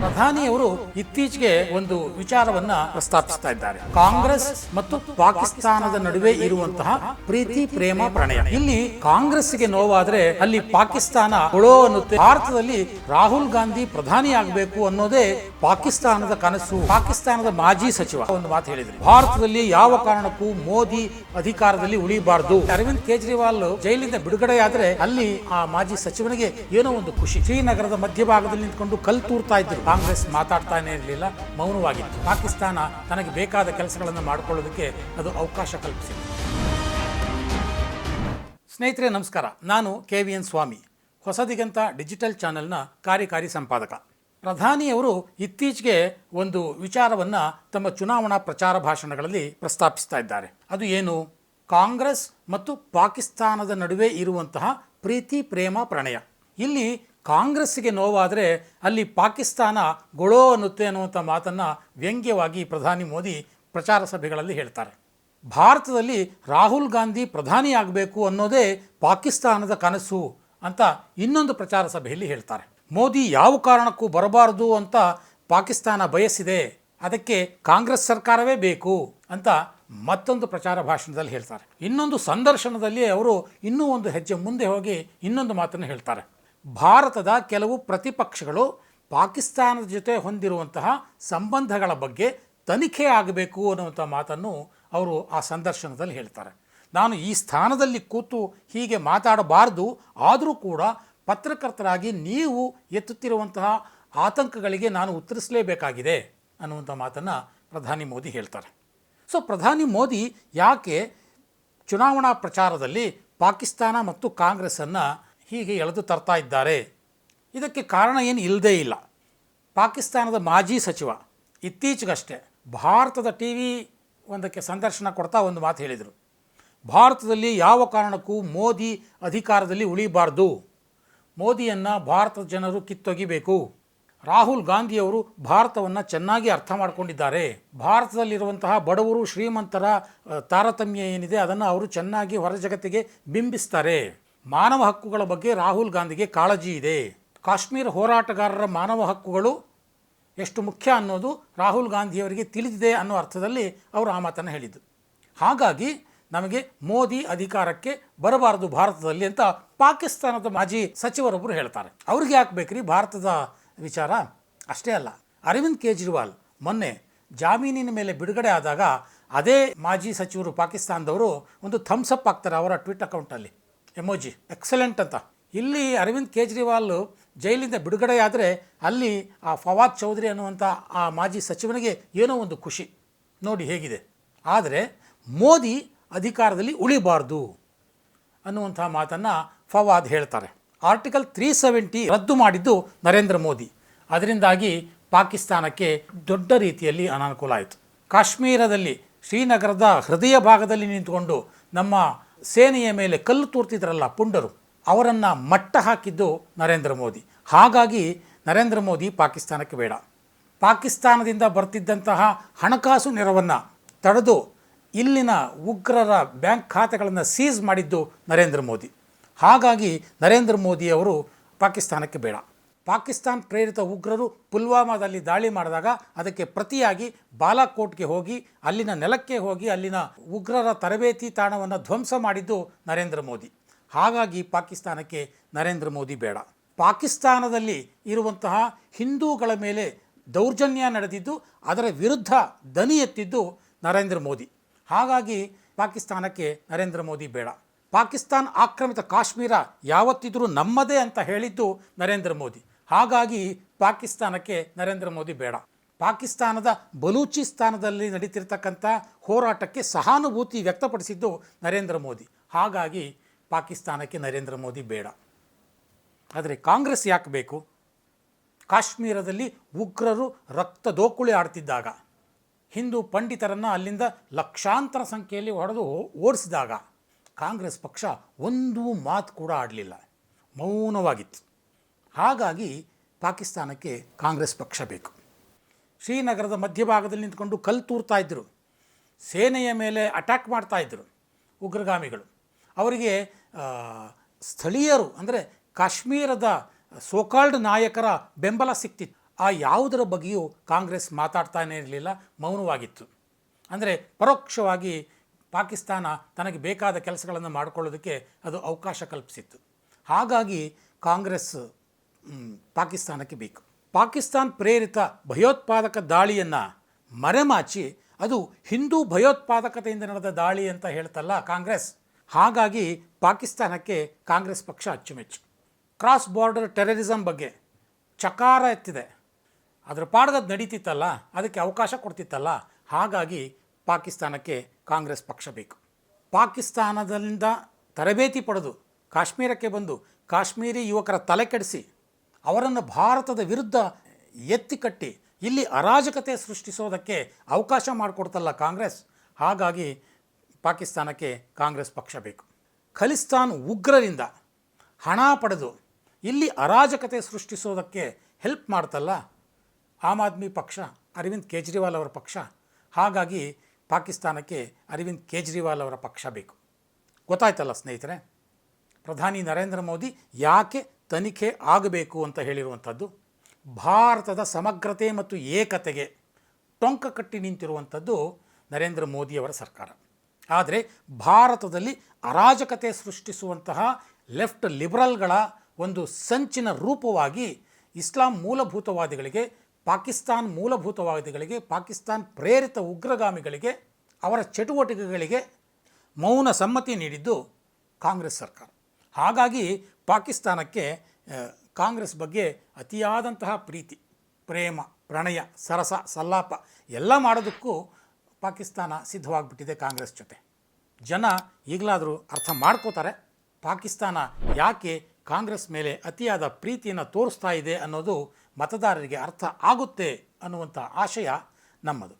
ಪ್ರಧಾನಿಯವರು ಇತ್ತೀಚೆಗೆ ಒಂದು ವಿಚಾರವನ್ನ ಪ್ರಸ್ತಾಪಿಸ್ತಾ ಇದ್ದಾರೆ. ಕಾಂಗ್ರೆಸ್ ಮತ್ತು ಪಾಕಿಸ್ತಾನದ ನಡುವೆ ಇರುವಂತಹ ಪ್ರೀತಿ ಪ್ರೇಮ ಪ್ರಣಯ. ಇಲ್ಲಿ ಕಾಂಗ್ರೆಸ್ಗೆ ನೋವಾದ್ರೆ ಅಲ್ಲಿ ಪಾಕಿಸ್ತಾನ ಕೊಳೋ ಅನ್ನುತ್ತೆ. ಭಾರತದಲ್ಲಿ ರಾಹುಲ್ ಗಾಂಧಿ ಪ್ರಧಾನಿ ಆಗಬೇಕು ಅನ್ನೋದೇ ಪಾಕಿಸ್ತಾನದ ಕನಸು. ಪಾಕಿಸ್ತಾನದ ಮಾಜಿ ಸಚಿವ ಒಂದು ಮಾತು ಹೇಳಿದ್ರು, ಭಾರತದಲ್ಲಿ ಯಾವ ಕಾರಣಕ್ಕೂ ಮೋದಿ ಅಧಿಕಾರದಲ್ಲಿ ಉಳಿಬಾರದು. ಅರವಿಂದ್ ಕೇಜ್ರಿವಾಲ್ ಜೈಲಿಂದ ಬಿಡುಗಡೆಯಾದ್ರೆ ಅಲ್ಲಿ ಆ ಮಾಜಿ ಸಚಿವನಿಗೆ ಏನೋ ಒಂದು ಖುಷಿ. ಶ್ರೀನಗರದ ಮಧ್ಯಭಾಗದಲ್ಲಿ ನಿಂತ್ಕೊಂಡು ಕಲ್ ತೂರ್ತಾ ಇದ್ರು. ಕಾಂಗ್ರೆಸ್ ಮಾತಾಡ್ತಾನೆ ಇರಲಿಲ್ಲ, ಮೌನವಾಗಿತ್ತು. ಪಾಕಿಸ್ತಾನ ತನಗೆ ಬೇಕಾದ ಕೆಲಸಗಳನ್ನು ಮಾಡಿಕೊಳ್ಳೋದಕ್ಕೆ ಅದು ಅವಕಾಶ ಕಲ್ಪಿಸಿದೆ. ಸ್ನೇಹಿತರೆ ನಮಸ್ಕಾರ, ನಾನು KVN ಸ್ವಾಮಿ, ಹೊಸದಿಗಂತ ಡಿಜಿಟಲ್ ಚಾನೆಲ್ನ ಕಾರ್ಯಕಾರಿ ಸಂಪಾದಕ. ಪ್ರಧಾನಿಯವರು ಇತ್ತೀಚೆಗೆ ಒಂದು ವಿಚಾರವನ್ನು ತಮ್ಮ ಚುನಾವಣಾ ಪ್ರಚಾರ ಭಾಷಣಗಳಲ್ಲಿ ಪ್ರಸ್ತಾಪಿಸ್ತಾ ಇದ್ದಾರೆ. ಅದು ಏನು? ಕಾಂಗ್ರೆಸ್ ಮತ್ತು ಪಾಕಿಸ್ತಾನದ ನಡುವೆ ಇರುವಂತಹ ಪ್ರೀತಿ ಪ್ರೇಮ ಪ್ರಣಯ. ಇಲ್ಲಿ ಕಾಂಗ್ರೆಸ್ಗೆ ನೋವಾದರೆ ಅಲ್ಲಿ ಪಾಕಿಸ್ತಾನ ಗೊಳೋ ಅನ್ನುತ್ತೆ ಅನ್ನುವಂಥ ಮಾತನ್ನು ವ್ಯಂಗ್ಯವಾಗಿ ಪ್ರಧಾನಿ ಮೋದಿ ಪ್ರಚಾರ ಸಭೆಗಳಲ್ಲಿ ಹೇಳ್ತಾರೆ. ಭಾರತದಲ್ಲಿ ರಾಹುಲ್ ಗಾಂಧಿ ಪ್ರಧಾನಿ ಆಗಬೇಕು ಅನ್ನೋದೇ ಪಾಕಿಸ್ತಾನದ ಕನಸು ಅಂತ ಇನ್ನೊಂದು ಪ್ರಚಾರ ಸಭೆಯಲ್ಲಿ ಹೇಳ್ತಾರೆ. ಮೋದಿ ಯಾವ ಕಾರಣಕ್ಕೂ ಬರಬಾರದು ಅಂತ ಪಾಕಿಸ್ತಾನ ಬಯಸಿದೆ, ಅದಕ್ಕೆ ಕಾಂಗ್ರೆಸ್ ಸರ್ಕಾರವೇ ಬೇಕು ಅಂತ ಮತ್ತೊಂದು ಪ್ರಚಾರ ಭಾಷಣದಲ್ಲಿ ಹೇಳ್ತಾರೆ. ಇನ್ನೊಂದು ಸಂದರ್ಶನದಲ್ಲಿ ಅವರು ಇನ್ನೂ ಒಂದು ಹೆಜ್ಜೆ ಮುಂದೆ ಹೋಗಿ ಇನ್ನೊಂದು ಮಾತನ್ನು ಹೇಳ್ತಾರೆ. ಭಾರತದ ಕೆಲವು ಪ್ರತಿಪಕ್ಷಗಳು ಪಾಕಿಸ್ತಾನದ ಜೊತೆ ಹೊಂದಿರುವಂತಹ ಸಂಬಂಧಗಳ ಬಗ್ಗೆ ತನಿಖೆ ಆಗಬೇಕು ಅನ್ನುವಂಥ ಮಾತನ್ನು ಅವರು ಆ ಸಂದರ್ಶನದಲ್ಲಿ ಹೇಳ್ತಾರೆ. ನಾನು ಈ ಸ್ಥಾನದಲ್ಲಿ ಕೂತು ಹೀಗೆ ಮಾತಾಡಬಾರ್ದು, ಆದರೂ ಕೂಡ ಪತ್ರಕರ್ತರಾಗಿ ನೀವು ಎತ್ತುತ್ತಿರುವಂತಹ ಆತಂಕಗಳಿಗೆ ನಾನು ಉತ್ತರಿಸಲೇಬೇಕಾಗಿದೆ ಅನ್ನುವಂಥ ಮಾತನ್ನು ಪ್ರಧಾನಿ ಮೋದಿ ಹೇಳ್ತಾರೆ. ಸೊ ಪ್ರಧಾನಿ ಮೋದಿ ಯಾಕೆ ಚುನಾವಣಾ ಪ್ರಚಾರದಲ್ಲಿ ಪಾಕಿಸ್ತಾನ ಮತ್ತು ಕಾಂಗ್ರೆಸ್ಸನ್ನು ಹೀಗೆ ಎಳೆದು ತರ್ತಾ ಇದ್ದಾರೆ? ಇದಕ್ಕೆ ಕಾರಣ ಏನು ಇಲ್ಲದೇ ಇಲ್ಲ. ಪಾಕಿಸ್ತಾನದ ಮಾಜಿ ಸಚಿವ ಇತ್ತೀಚೆಗಷ್ಟೇ ಭಾರತದ TV ಒಂದಕ್ಕೆ ಸಂದರ್ಶನ ಕೊಡ್ತಾ ಒಂದು ಮಾತು ಹೇಳಿದರು. ಭಾರತದಲ್ಲಿ ಯಾವ ಕಾರಣಕ್ಕೂ ಮೋದಿ ಅಧಿಕಾರದಲ್ಲಿ ಉಳಿಬಾರ್ದು, ಮೋದಿಯನ್ನು ಭಾರತದ ಜನರು ಕಿತ್ತೊಗಿಬೇಕು. ರಾಹುಲ್ ಗಾಂಧಿಯವರು ಭಾರತವನ್ನು ಚೆನ್ನಾಗಿ ಅರ್ಥ ಮಾಡಿಕೊಂಡಿದ್ದಾರೆ. ಭಾರತದಲ್ಲಿರುವಂತಹ ಬಡವರು ಶ್ರೀಮಂತರ ತಾರತಮ್ಯ ಏನಿದೆ ಅದನ್ನು ಅವರು ಚೆನ್ನಾಗಿ ಹೊರ ಜಗತ್ತಿಗೆ ಬಿಂಬಿಸ್ತಾರೆ. ಮಾನವ ಹಕ್ಕುಗಳ ಬಗ್ಗೆ ರಾಹುಲ್ ಗಾಂಧಿಗೆ ಕಾಳಜಿ ಇದೆ. ಕಾಶ್ಮೀರ ಹೋರಾಟಗಾರರ ಮಾನವ ಹಕ್ಕುಗಳು ಎಷ್ಟು ಮುಖ್ಯ ಅನ್ನೋದು ರಾಹುಲ್ ಗಾಂಧಿಯವರಿಗೆ ತಿಳಿದಿದೆ ಅನ್ನೋ ಅರ್ಥದಲ್ಲಿ ಅವರು ಆ ಮಾತನ್ನು ಹೇಳಿದ್ದು. ಹಾಗಾಗಿ ನಮಗೆ ಮೋದಿ ಅಧಿಕಾರಕ್ಕೆ ಬರಬಾರದು ಭಾರತದಲ್ಲಿ ಅಂತ ಪಾಕಿಸ್ತಾನದ ಮಾಜಿ ಸಚಿವರೊಬ್ಬರು ಹೇಳ್ತಾರೆ. ಅವ್ರಿಗೆ ಯಾಕೆ ಬೇಕ್ರಿ ಭಾರತದ ವಿಚಾರ? ಅಷ್ಟೇ ಅಲ್ಲ, ಅರವಿಂದ್ ಕೇಜ್ರಿವಾಲ್ ಮೊನ್ನೆ ಜಾಮೀನಿನ ಮೇಲೆ ಬಿಡುಗಡೆ ಆದಾಗ ಅದೇ ಮಾಜಿ ಸಚಿವರು ಪಾಕಿಸ್ತಾನದವರು ಒಂದು ಥಮ್ಸಪ್ ಹಾಕ್ತಾರೆ ಅವರ ಟ್ವಿಟ್ ಅಕೌಂಟಲ್ಲಿ, ಎಮೋಜಿ ಎಕ್ಸಲೆಂಟ್ ಅಂತ. ಇಲ್ಲಿ ಅರವಿಂದ್ ಕೇಜ್ರಿವಾಲ್ ಜೈಲಿಂದ ಬಿಡುಗಡೆಯಾದರೆ ಅಲ್ಲಿ ಆ ಫವಾದ್ ಚೌಧರಿ ಅನ್ನುವಂಥ ಆ ಮಾಜಿ ಸಚಿವನಿಗೆ ಏನೋ ಒಂದು ಖುಷಿ, ನೋಡಿ ಹೇಗಿದೆ. ಆದರೆ ಮೋದಿ ಅಧಿಕಾರದಲ್ಲಿ ಉಳಿಬಾರ್ದು ಅನ್ನುವಂಥ ಮಾತನ್ನು ಫವಾದ್ ಹೇಳ್ತಾರೆ. ಆರ್ಟಿಕಲ್ 370 ರದ್ದು ಮಾಡಿದ್ದು ನರೇಂದ್ರ ಮೋದಿ. ಅದರಿಂದಾಗಿ ಪಾಕಿಸ್ತಾನಕ್ಕೆ ದೊಡ್ಡ ರೀತಿಯಲ್ಲಿ ಅನಾನುಕೂಲ ಆಯಿತು. ಕಾಶ್ಮೀರದಲ್ಲಿ ಶ್ರೀನಗರದ ಹೃದಯ ಭಾಗದಲ್ಲಿ ನಿಂತುಕೊಂಡು ನಮ್ಮ ಸೇನೆಯ ಮೇಲೆ ಕಲ್ಲು ತೂರ್ತಿದ್ರಲ್ಲ ಪುಂಡರು, ಅವರನ್ನು ಮಟ್ಟ ಹಾಕಿದ್ದು ನರೇಂದ್ರ ಮೋದಿ. ಹಾಗಾಗಿ ನರೇಂದ್ರ ಮೋದಿ ಪಾಕಿಸ್ತಾನಕ್ಕೆ ಬೇಡ. ಪಾಕಿಸ್ತಾನದಿಂದ ಬರ್ತಿದ್ದಂತಹ ಹಣಕಾಸು ನೆರವನ್ನು ತಡೆದು ಇಲ್ಲಿನ ಉಗ್ರರ ಬ್ಯಾಂಕ್ ಖಾತೆಗಳನ್ನು ಸೀಸ್ ಮಾಡಿದ್ದು ನರೇಂದ್ರ ಮೋದಿ. ಹಾಗಾಗಿ ನರೇಂದ್ರ ಮೋದಿಯವರು ಪಾಕಿಸ್ತಾನಕ್ಕೆ ಬೇಡ. ಪಾಕಿಸ್ತಾನ ಪ್ರೇರಿತ ಉಗ್ರರು ಪುಲ್ವಾಮಾದಲ್ಲಿ ದಾಳಿ ಮಾಡಿದಾಗ ಅದಕ್ಕೆ ಪ್ರತಿಯಾಗಿ ಬಾಲಾಕೋಟ್ಗೆ ಹೋಗಿ ಅಲ್ಲಿನ ನೆಲಕ್ಕೆ ಹೋಗಿ ಅಲ್ಲಿನ ಉಗ್ರರ ತರಬೇತಿ ತಾಣವನ್ನು ಧ್ವಂಸ ಮಾಡಿದ್ದು ನರೇಂದ್ರ ಮೋದಿ. ಹಾಗಾಗಿ ಪಾಕಿಸ್ತಾನಕ್ಕೆ ನರೇಂದ್ರ ಮೋದಿ ಬೇಡ. ಪಾಕಿಸ್ತಾನದಲ್ಲಿ ಇರುವಂತಹ ಹಿಂದೂಗಳ ಮೇಲೆ ದೌರ್ಜನ್ಯ ನಡೆದಿದ್ದು ಅದರ ವಿರುದ್ಧ ದನಿ ಎತ್ತಿದ್ದು ನರೇಂದ್ರ ಮೋದಿ. ಹಾಗಾಗಿ ಪಾಕಿಸ್ತಾನಕ್ಕೆ ನರೇಂದ್ರ ಮೋದಿ ಬೇಡ. ಪಾಕಿಸ್ತಾನ ಆಕ್ರಮಿತ ಕಾಶ್ಮೀರ ಯಾವತ್ತಿದ್ರೂ ನಮ್ಮದೇ ಅಂತ ಹೇಳಿದ್ದು ನರೇಂದ್ರ ಮೋದಿ. ಹಾಗಾಗಿ ಪಾಕಿಸ್ತಾನಕ್ಕೆ ನರೇಂದ್ರ ಮೋದಿ ಬೇಡ. ಪಾಕಿಸ್ತಾನದ ಬಲೂಚಿಸ್ತಾನದಲ್ಲಿ ನಡೀತಿರ್ತಕ್ಕಂಥ ಹೋರಾಟಕ್ಕೆ ಸಹಾನುಭೂತಿ ವ್ಯಕ್ತಪಡಿಸಿದ್ದು ನರೇಂದ್ರ ಮೋದಿ. ಹಾಗಾಗಿ ಪಾಕಿಸ್ತಾನಕ್ಕೆ ನರೇಂದ್ರ ಮೋದಿ ಬೇಡ. ಆದರೆ ಕಾಂಗ್ರೆಸ್ ಯಾಕೆ ಬೇಕು? ಕಾಶ್ಮೀರದಲ್ಲಿ ಉಗ್ರರು ರಕ್ತ ದೋಕುಳಿ ಆಡ್ತಿದ್ದಾಗ, ಹಿಂದೂ ಪಂಡಿತರನ್ನು ಅಲ್ಲಿಂದ ಲಕ್ಷಾಂತರ ಸಂಖ್ಯೆಯಲ್ಲಿ ಹೊಡೆದು ಓಡಿಸಿದಾಗ ಕಾಂಗ್ರೆಸ್ ಪಕ್ಷ ಒಂದು ಮಾತು ಕೂಡ ಆಡಲಿಲ್ಲ, ಮೌನವಾಗಿತ್ತು. ಹಾಗಾಗಿ ಪಾಕಿಸ್ತಾನಕ್ಕೆ ಕಾಂಗ್ರೆಸ್ ಪಕ್ಷ ಬೇಕು. ಶ್ರೀನಗರದ ಮಧ್ಯಭಾಗದಲ್ಲಿ ನಿಂತ್ಕೊಂಡು ಕಲ್ಲು ತೂರ್ತಾ ಇದ್ದರು, ಸೇನೆಯ ಮೇಲೆ ಅಟ್ಯಾಕ್ ಮಾಡ್ತಾಯಿದ್ರು ಉಗ್ರಗಾಮಿಗಳು. ಅವರಿಗೆ ಸ್ಥಳೀಯರು ಅಂದರೆ ಕಾಶ್ಮೀರದ ಸೋಕಾಲ್ಡ್ ನಾಯಕರ ಬೆಂಬಲ ಸಿಕ್ತಿತ್ತು. ಆ ಯಾವುದರ ಬಗ್ಗೆಯೂ ಕಾಂಗ್ರೆಸ್ ಮಾತಾಡ್ತಾನೇ ಇರಲಿಲ್ಲ, ಮೌನವಾಗಿತ್ತು. ಅಂದರೆ ಪರೋಕ್ಷವಾಗಿ ಪಾಕಿಸ್ತಾನ ತನಗೆ ಬೇಕಾದ ಕೆಲಸಗಳನ್ನು ಮಾಡಿಕೊಳ್ಳೋದಕ್ಕೆ ಅದು ಅವಕಾಶ ಕಲ್ಪಿಸಿತ್ತು. ಹಾಗಾಗಿ ಕಾಂಗ್ರೆಸ್ ಪಾಕಿಸ್ತಾನಕ್ಕೆ ಬೇಕು. ಪಾಕಿಸ್ತಾನ ಪ್ರೇರಿತ ಭಯೋತ್ಪಾದಕ ದಾಳಿಯನ್ನು ಮರೆಮಾಚಿ ಅದು ಹಿಂದೂ ಭಯೋತ್ಪಾದಕತೆಯಿಂದ ನಡೆದ ದಾಳಿ ಅಂತ ಹೇಳ್ತಲ್ಲ ಕಾಂಗ್ರೆಸ್. ಹಾಗಾಗಿ ಪಾಕಿಸ್ತಾನಕ್ಕೆ ಕಾಂಗ್ರೆಸ್ ಪಕ್ಷ ಅಚ್ಚುಮೆಚ್ಚು. ಕ್ರಾಸ್ ಬಾರ್ಡರ್ ಟೆರರಿಸಮ್ ಬಗ್ಗೆ ಚಕಾರ ಎತ್ತಿದೆ, ಅದರ ಪಾಡ್ಗದ್ದು ನಡೀತಿತ್ತಲ್ಲ, ಅದಕ್ಕೆ ಅವಕಾಶ ಕೊಡ್ತಿತ್ತಲ್ಲ. ಹಾಗಾಗಿ ಪಾಕಿಸ್ತಾನಕ್ಕೆ ಕಾಂಗ್ರೆಸ್ ಪಕ್ಷ ಬೇಕು. ಪಾಕಿಸ್ತಾನದಿಂದ ತರಬೇತಿ ಪಡೆದು ಕಾಶ್ಮೀರಕ್ಕೆ ಬಂದು ಕಾಶ್ಮೀರಿ ಯುವಕರ ತಲೆ ಕೆಡಿಸಿ ಅವರನ್ನು ಭಾರತದ ವಿರುದ್ಧ ಎತ್ತಿಕಟ್ಟಿ ಇಲ್ಲಿ ಅರಾಜಕತೆ ಸೃಷ್ಟಿಸೋದಕ್ಕೆ ಅವಕಾಶ ಮಾಡಿಕೊಡ್ತಲ್ಲ ಕಾಂಗ್ರೆಸ್. ಹಾಗಾಗಿ ಪಾಕಿಸ್ತಾನಕ್ಕೆ ಕಾಂಗ್ರೆಸ್ ಪಕ್ಷ ಬೇಕು. ಖಲಿಸ್ತಾನ್ ಉಗ್ರರಿಂದ ಹಣ ಪಡೆದು ಇಲ್ಲಿ ಅರಾಜಕತೆ ಸೃಷ್ಟಿಸೋದಕ್ಕೆ ಹೆಲ್ಪ್ ಮಾಡ್ತಲ್ಲ ಆಮ್ ಆದ್ಮಿ ಪಕ್ಷ, ಅರವಿಂದ್ ಕೇಜ್ರಿವಾಲ್ ಅವರ ಪಕ್ಷ. ಹಾಗಾಗಿ ಪಾಕಿಸ್ತಾನಕ್ಕೆ ಅರವಿಂದ್ ಕೇಜ್ರಿವಾಲ್ ಅವರ ಪಕ್ಷ ಬೇಕು. ಗೊತ್ತಾಯ್ತಲ್ಲ ಸ್ನೇಹಿತರೆ, ಪ್ರಧಾನಿ ನರೇಂದ್ರ ಮೋದಿ ಯಾಕೆ ತನಿಖೆ ಆಗಬೇಕು ಅಂತ ಹೇಳಿರುವಂಥದ್ದು. ಭಾರತದ ಸಮಗ್ರತೆ ಮತ್ತು ಏಕತೆಗೆ ಟೊಂಕ ಕಟ್ಟಿ ನಿಂತಿರುವಂಥದ್ದು ನರೇಂದ್ರ ಮೋದಿಯವರ ಸರ್ಕಾರ. ಆದರೆ ಭಾರತದಲ್ಲಿ ಅರಾಜಕತೆ ಸೃಷ್ಟಿಸುವಂತಹ ಲೆಫ್ಟ್ ಲಿಬರಲ್ಗಳ ಒಂದು ಸಂಚಿನ ರೂಪವಾಗಿ ಇಸ್ಲಾಂ ಮೂಲಭೂತವಾದಿಗಳಿಗೆ, ಪಾಕಿಸ್ತಾನ್ ಮೂಲಭೂತವಾದಿಗಳಿಗೆ, ಪಾಕಿಸ್ತಾನ್ ಪ್ರೇರಿತ ಉಗ್ರಗಾಮಿಗಳಿಗೆ, ಅವರ ಚಟುವಟಿಕೆಗಳಿಗೆ ಮೌನ ಸಮ್ಮತಿ ನೀಡಿದ್ದು ಕಾಂಗ್ರೆಸ್ ಸರ್ಕಾರ. ಹಾಗಾಗಿ ಪಾಕಿಸ್ತಾನಕ್ಕೆ ಕಾಂಗ್ರೆಸ್ ಬಗ್ಗೆ ಅತಿಯಾದಂತಹ ಪ್ರೀತಿ, ಪ್ರೇಮ, ಪ್ರಣಯ, ಸರಸ, ಸಲ್ಲಾಪ ಎಲ್ಲ ಮಾಡೋದಕ್ಕೂ ಪಾಕಿಸ್ತಾನ ಸಿದ್ಧವಾಗಿಬಿಟ್ಟಿದೆ ಕಾಂಗ್ರೆಸ್ ಜೊತೆ. ಜನ ಈಗಲಾದರೂ ಅರ್ಥ ಮಾಡ್ಕೋತಾರೆ ಪಾಕಿಸ್ತಾನ ಯಾಕೆ ಕಾಂಗ್ರೆಸ್ ಮೇಲೆ ಅತಿಯಾದ ಪ್ರೀತಿಯನ್ನು ತೋರಿಸ್ತಾ ಇದೆ ಅನ್ನೋದು ಮತದಾರರಿಗೆ ಅರ್ಥ ಆಗುತ್ತೆ ಅನ್ನುವಂಥ ಆಶಯ ನಮ್ಮದು.